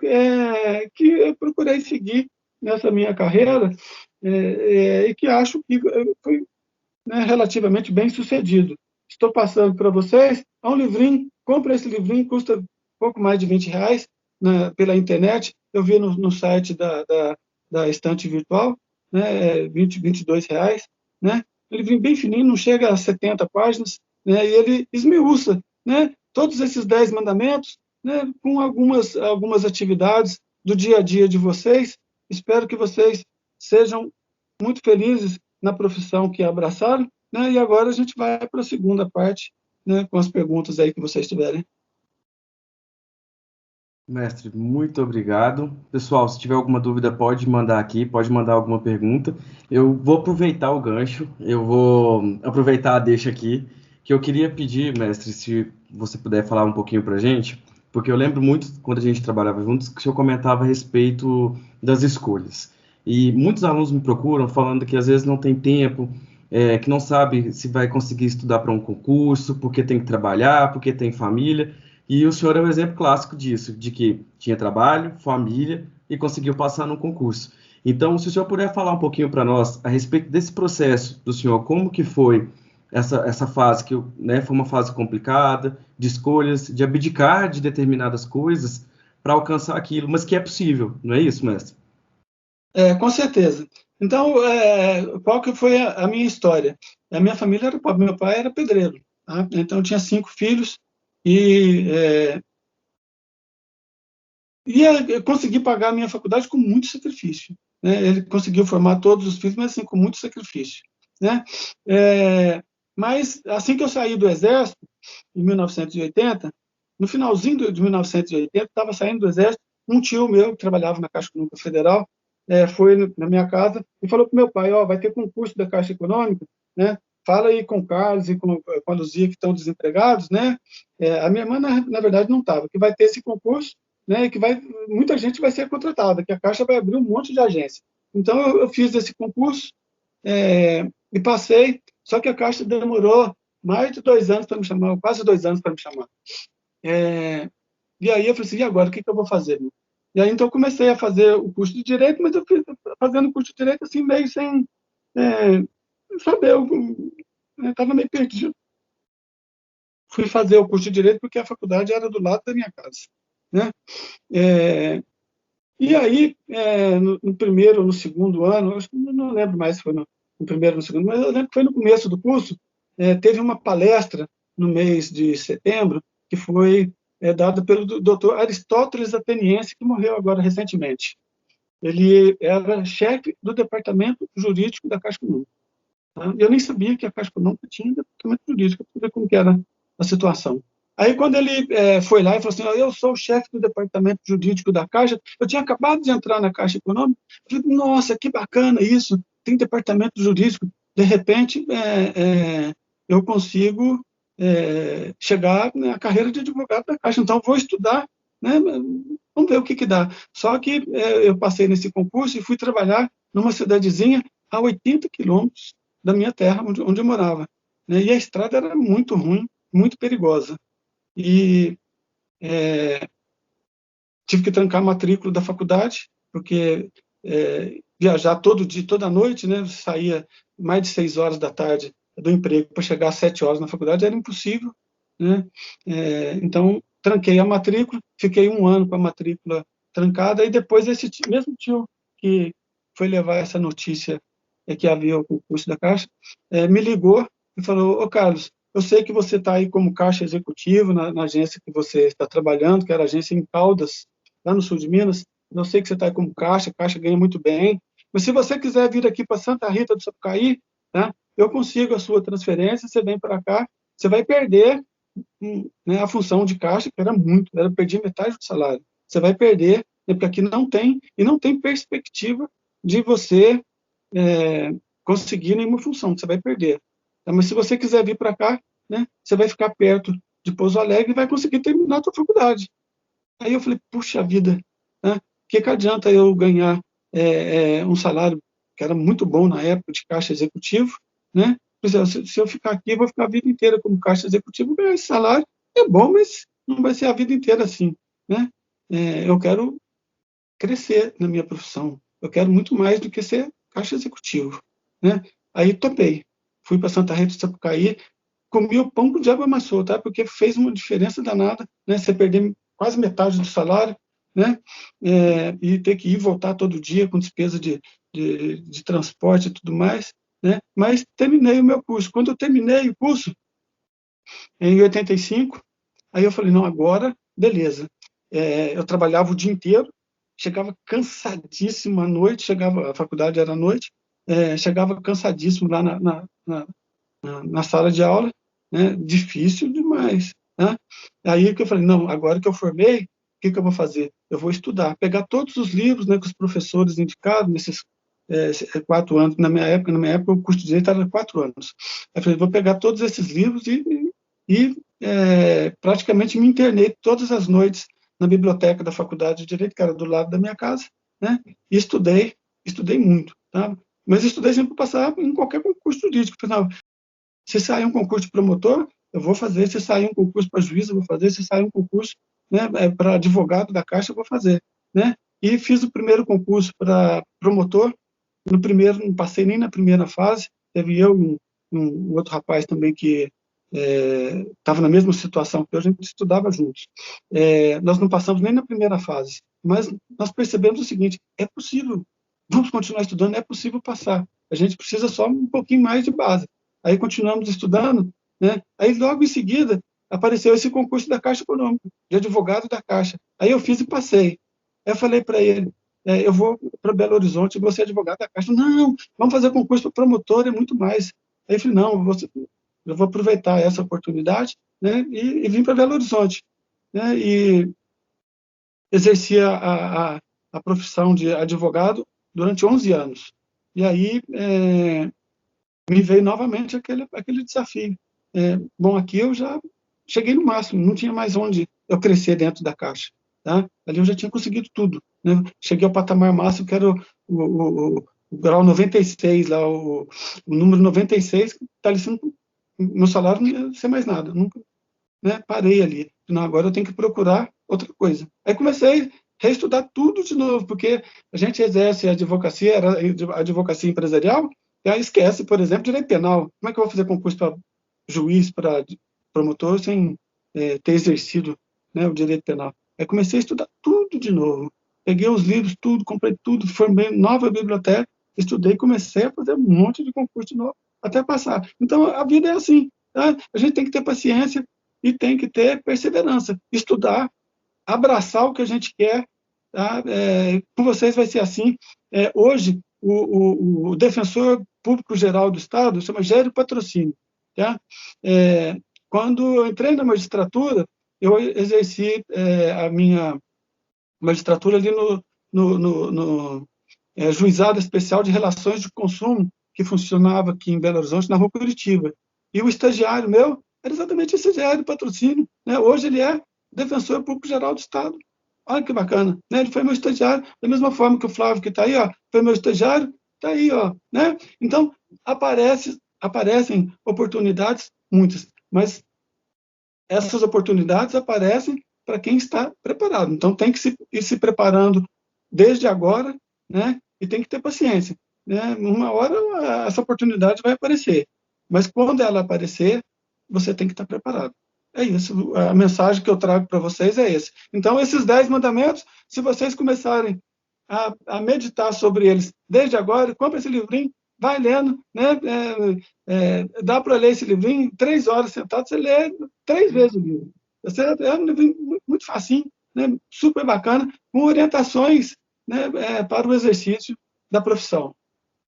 que eu procurei seguir nessa minha carreira e que acho que foi, né, relativamente bem sucedido. Estou passando para vocês, é um livrinho, compra esse livrinho, custa pouco mais de R$ 20, né, pela internet, eu vi no site da Estante Virtual, né, 22 reais, né, um livrinho bem fininho, não chega a 70 páginas, né, e ele esmiuça, né, todos esses 10 mandamentos, né, com algumas atividades do dia a dia de vocês. Espero que vocês sejam muito felizes na profissão que abraçaram, né, e agora a gente vai para a segunda parte, né, com as perguntas aí que vocês tiverem. Mestre, muito obrigado. Pessoal, se tiver alguma dúvida, pode mandar aqui, pode mandar alguma pergunta. Eu vou aproveitar o gancho, eu vou aproveitar a deixa aqui, que eu queria pedir, mestre, se você puder falar um pouquinho para a gente, porque eu lembro muito, quando a gente trabalhava juntos, que o senhor comentava a respeito das escolhas. E muitos alunos me procuram falando que às vezes não tem tempo, que não sabe se vai conseguir estudar para um concurso, porque tem que trabalhar, porque tem família. E o senhor é um exemplo clássico disso, de que tinha trabalho, família e conseguiu passar no concurso. Então, se o senhor puder falar um pouquinho para nós a respeito desse processo do senhor, como que foi essa fase, que né, foi uma fase complicada, de escolhas, de abdicar de determinadas coisas para alcançar aquilo, mas que é possível, não é isso, mestre? Com certeza. Então, qual que foi a minha história? A minha família era pobre, meu pai era pedreiro, tá? Então eu tinha 5 filhos e ia conseguir pagar a minha faculdade com muito sacrifício, né? Ele conseguiu formar todos os filhos, mas assim, com muito sacrifício, né? Mas assim que eu saí do Exército, em 1980, no finalzinho de 1980, estava saindo do Exército, um tio meu, que trabalhava na Caixa Econômica Federal, foi na minha casa e falou para o meu pai, vai ter concurso da Caixa Econômica, né? Fala aí com o Carlos e com a Luzia, que estão desempregados, né? A minha irmã, na verdade, não estava, que vai ter esse concurso, né? Que muita gente vai ser contratada, que a Caixa vai abrir um monte de agência. Então, eu fiz esse concurso e passei, só que a Caixa demorou mais de 2 anos para me chamar, quase 2 anos para me chamar. E aí eu falei assim, e agora, o que eu vou fazer? E aí, então, eu comecei a fazer o curso de Direito, mas eu fui fazendo o curso de Direito assim, meio sem saber estava meio perdido. Fui fazer o curso de Direito porque a faculdade era do lado da minha casa, né? E aí, no primeiro ou no segundo ano, acho que não lembro mais se foi no primeiro ou no segundo, mas eu lembro que foi no começo do curso, teve uma palestra no mês de setembro, que foi dada pelo doutor Aristóteles Ateniense, que morreu agora recentemente. Ele era chefe do departamento jurídico da Caixa Econômica. Tá? Eu nem sabia que a Caixa Econômica tinha departamento jurídico, para ver como que era a situação. Aí, quando ele foi lá e falou assim, eu sou o chefe do departamento jurídico da Caixa, eu tinha acabado de entrar na Caixa Econômica, eu falei, nossa, que bacana isso, tem departamento jurídico, de repente eu consigo chegar na carreira de advogado da Caixa, então vou estudar, né, vamos ver o que dá. Só que eu passei nesse concurso e fui trabalhar numa cidadezinha a 80 quilômetros da minha terra, onde eu morava, né, e a estrada era muito ruim, muito perigosa. E tive que trancar a matrícula da faculdade, porque viajar todo dia, toda noite, né, saía mais de 6 horas da tarde do emprego para chegar às 7 horas na faculdade, era impossível, né? Então, tranquei a matrícula, fiquei 1 ano com a matrícula trancada, e depois esse mesmo tio que foi levar essa notícia que havia o concurso da Caixa, me ligou e falou, ô Carlos, eu sei que você está aí como caixa executivo na agência que você está trabalhando, que era a agência em Caldas, lá no sul de Minas. Eu sei que você está aí como caixa ganha muito bem. Mas se você quiser vir aqui para Santa Rita do Sapucaí, né, eu consigo a sua transferência, você vem para cá, você vai perder né, a função de caixa, que era muito, eu perdi metade do salário. Você vai perder, né, porque aqui não tem, e não tem perspectiva de você conseguir nenhuma função, você vai perder. Mas se você quiser vir para cá, né, você vai ficar perto de Pouso Alegre e vai conseguir terminar a sua faculdade. Aí eu falei, puxa vida, né, que adianta eu ganhar um salário que era muito bom na época de caixa executivo, né? Se eu ficar aqui, eu vou ficar a vida inteira como caixa executivo, ganhar esse salário é bom, mas não vai ser a vida inteira assim, né? Eu quero crescer na minha profissão, eu quero muito mais do que ser caixa executivo, né? Aí topei, fui para Santa Rita do Sapucaí, comi o pão que o diabo amassou, tá? Porque fez uma diferença danada, né? Você perder quase metade do salário, né? E ter que ir e voltar todo dia com despesa de transporte e tudo mais, né? Mas terminei o meu curso. Quando eu terminei o curso, em 85, aí eu falei, não, agora, beleza. Eu trabalhava o dia inteiro, chegava cansadíssimo à noite, a faculdade era à noite, chegava cansadíssimo lá na sala de aula, né? Difícil demais, né? Aí que eu falei, não, agora que eu formei, o que eu vou fazer? Eu vou estudar, pegar todos os livros, né, que os professores indicaram nesses 4 anos. Na minha época, o curso de Direito era 4 anos. Aí eu falei, vou pegar todos esses livros e praticamente me internei todas as noites na biblioteca da Faculdade de Direito, que era do lado da minha casa, né? E estudei muito, tá? Mas estudei sempre para passar em qualquer concurso jurídico. Falei, se sair um concurso de promotor, eu vou fazer. Se sair um concurso para juiz, eu vou fazer. Se sair um concurso, né, para advogado da Caixa, eu vou fazer, né? E fiz o primeiro concurso para promotor. No primeiro, não passei nem na primeira fase. Teve eu e um outro rapaz também que estava na mesma situação que eu, a gente estudava juntos. Nós não passamos nem na primeira fase, mas nós percebemos o seguinte, é possível, vamos continuar estudando, é possível passar. A gente precisa só um pouquinho mais de base. Aí continuamos estudando, né? Aí logo em seguida apareceu esse concurso da Caixa Econômica, de advogado da Caixa. Aí eu fiz e passei. Aí eu falei para ele, eu vou para Belo Horizonte, você é advogado da Caixa. Não, vamos fazer concurso para promotor, é muito mais. Aí eu falei, não, eu vou aproveitar essa oportunidade, né, e vim para Belo Horizonte, né, e exerci a profissão de advogado durante 11 anos. E aí me veio novamente aquele desafio. Bom, aqui eu já cheguei no máximo, não tinha mais onde eu crescer dentro da Caixa. Tá? Ali eu já tinha conseguido tudo. Né? Cheguei ao patamar máximo, que era o grau 96, lá, o número 96, que está ali sendo, meu salário não ia ser mais nada. Nunca, né? Parei ali. Não, agora eu tenho que procurar outra coisa. Aí comecei a reestudar tudo de novo, porque a gente exerce a advocacia, era a advocacia empresarial, E aí esquece, por exemplo, direito penal. Como é que eu vou fazer concurso para juiz, para promotor, sem ter exercido, né, o direito penal? Aí comecei a estudar tudo de novo. Peguei os livros, tudo, comprei tudo, formei nova biblioteca, estudei, comecei a fazer um monte de concurso de novo, até passar. Então, a vida é assim, tá? A gente tem que ter paciência e tem que ter perseverança. Estudar, abraçar o que a gente quer, tá? Com vocês vai ser assim. Hoje, o defensor público geral do Estado chama Gério Patrocínio. Tá? Quando eu entrei na magistratura, eu exerci a minha magistratura ali no Juizado Especial de Relações de Consumo, que funcionava aqui em Belo Horizonte, na Rua Curitiba. E o estagiário meu era exatamente esse Gério Patrocínio. Né? Hoje ele é defensor público geral do Estado. Olha que bacana. Né? Ele foi meu estagiário, da mesma forma que o Flávio, que está aí, ó, foi meu estagiário, está aí. Ó, né? Então, aparecem oportunidades, muitas, mas essas oportunidades aparecem para quem está preparado. Então, tem que ir se preparando desde agora, né? E tem que ter paciência. Né? Uma hora essa oportunidade vai aparecer, mas quando ela aparecer, você tem que estar preparado. É isso, a mensagem que eu trago para vocês é esse. Então, esses 10 mandamentos, se vocês começarem a meditar sobre eles desde agora, compra esse livrinho, vai lendo, né? Dá para ler esse livrinho em 3 horas sentado, você lê 3 vezes o livro. É um livrinho muito facinho, né? Super bacana, com orientações, né? Para o exercício da profissão.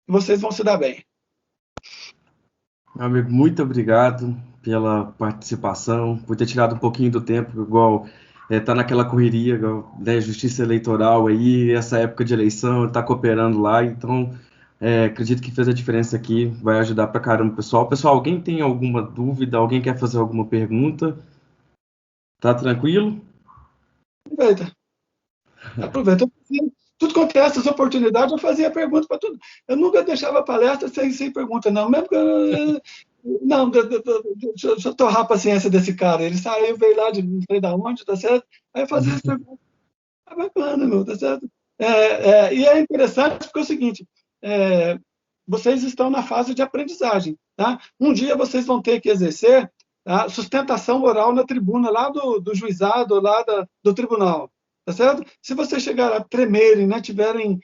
Vocês vão se dar bem. Meu amigo, muito obrigado pela participação, por ter tirado um pouquinho do tempo, igual tá naquela correria, igual, né, justiça eleitoral aí, essa época de eleição, tá cooperando lá, então acredito que fez a diferença aqui, vai ajudar pra caramba o pessoal. Pessoal, alguém tem alguma dúvida, alguém quer fazer alguma pergunta? Tá tranquilo? Aproveita. Tudo quanto é essas oportunidades, eu fazia pergunta para tudo. Eu nunca deixava palestra sem pergunta, não. Mesmo que não, deixa eu torrar a paciência desse cara. Ele saiu, veio lá de não sei da onde, tá certo? Aí eu fazia as perguntas. É bacana, meu, tá certo? E é interessante porque é o seguinte, vocês estão na fase de aprendizagem, tá? Um dia vocês vão ter que exercer a sustentação oral na tribuna lá do juizado, lá do tribunal, tá certo? Se vocês chegarem a tremerem, né, tiverem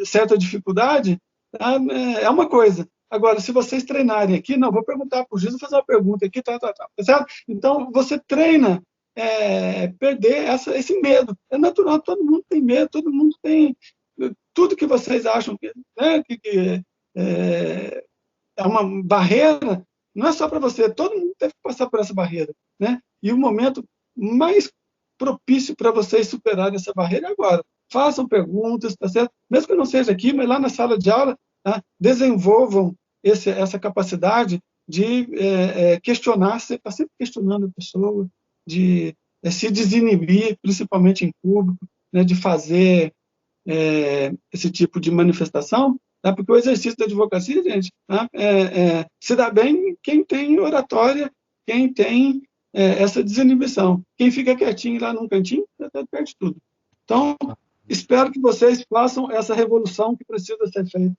certa dificuldade, tá? É uma coisa. Agora, se vocês treinarem aqui, não, vou perguntar para o juiz, vou fazer uma pergunta aqui, tá certo? Então, você treina perder esse medo. É natural, todo mundo tem medo, todo mundo tem tudo que vocês acham né, que é uma barreira, não é só para você, todo mundo deve passar por essa barreira. Né? E o momento mais propício para vocês superarem essa barreira é agora. Façam perguntas, tá certo? Mesmo que não seja aqui, mas lá na sala de aula, tá? Desenvolvam essa capacidade de questionar, você está sempre questionando a pessoa, de se desinibir, principalmente em público, né, de fazer esse tipo de manifestação, tá? Porque o exercício da advocacia, gente, tá? Se dá bem quem tem oratória, quem tem essa desinibição. Quem fica quietinho lá num cantinho, perde tudo. Então, espero que vocês façam essa revolução que precisa ser feita.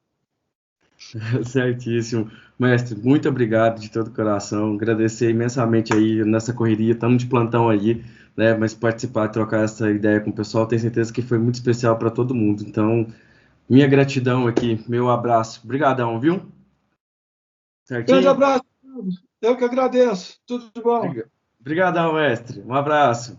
Certíssimo. Mestre, muito obrigado de todo o coração. Agradecer imensamente aí nessa correria. Estamos de plantão aí, né? Mas participar, trocar essa ideia com o pessoal, tenho certeza que foi muito especial para todo mundo. Então, minha gratidão aqui, meu abraço. Obrigadão, viu? Certinho? Grande abraço. Eu que agradeço. Tudo de bom. Obrigadão, mestre. Um abraço.